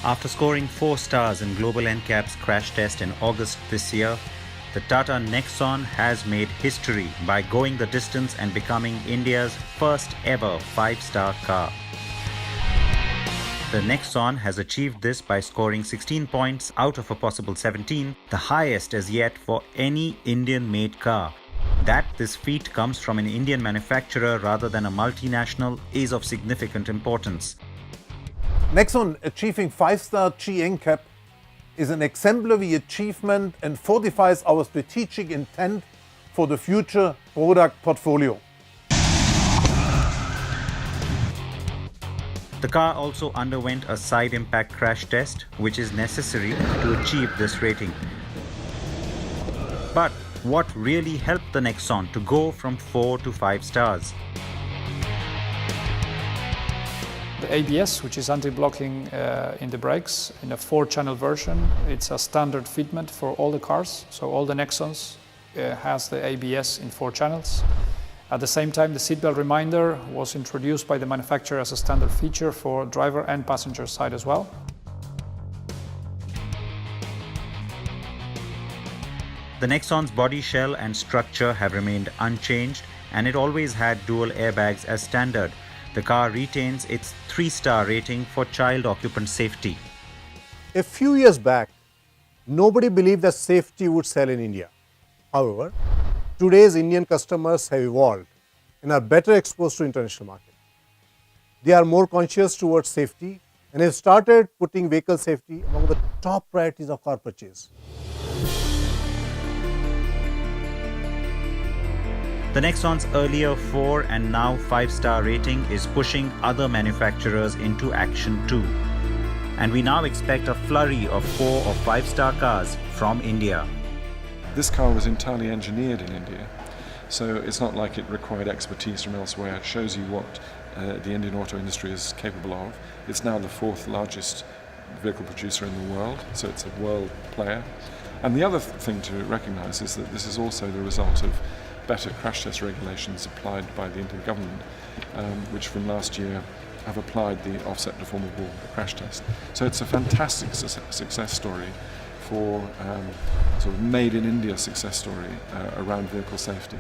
After scoring 4 stars in Global NCAP's crash test in August this year, the Tata Nexon has made history by going the distance and becoming India's first ever 5-star car. The Nexon has achieved this by scoring 16 points out of a possible 17, the highest as yet for any Indian-made car. That this feat comes from an Indian manufacturer rather than a multinational is of significant importance. Nexon achieving 5-star G NCAP is an exemplary achievement and fortifies our strategic intent for the future product portfolio. The car also underwent a side impact crash test, which is necessary to achieve this rating. But what really helped the Nexon to go from 4 to 5 stars? The ABS, which is anti-blocking in the brakes, in a 4-channel version. It's a standard fitment for all the cars, so all the Nexons has the ABS in 4 channels. At the same time, the seatbelt reminder was introduced by the manufacturer as a standard feature for driver and passenger side as well. The Nexon's body shell and structure have remained unchanged, and it always had dual airbags as standard. The car retains its 3-star rating for child occupant safety. A few years back, nobody believed that safety would sell in India. However, today's Indian customers have evolved and are better exposed to international market. They are more conscious towards safety and have started putting vehicle safety among the top priorities of car purchase. The Nexon's earlier 4 and now 5-star rating is pushing other manufacturers into action too. And we now expect a flurry of 4 or 5-star cars from India. This car was entirely engineered in India, so it's not like it required expertise from elsewhere. It shows you what the Indian auto industry is capable of. It's now the 4th largest vehicle producer in the world, so it's a world player. And the other thing to recognize is that this is also the result of better crash test regulations applied by the Indian government, which from last year have applied the offset deformable crash test. So it's a fantastic success story for sort of made in India success story around vehicle safety.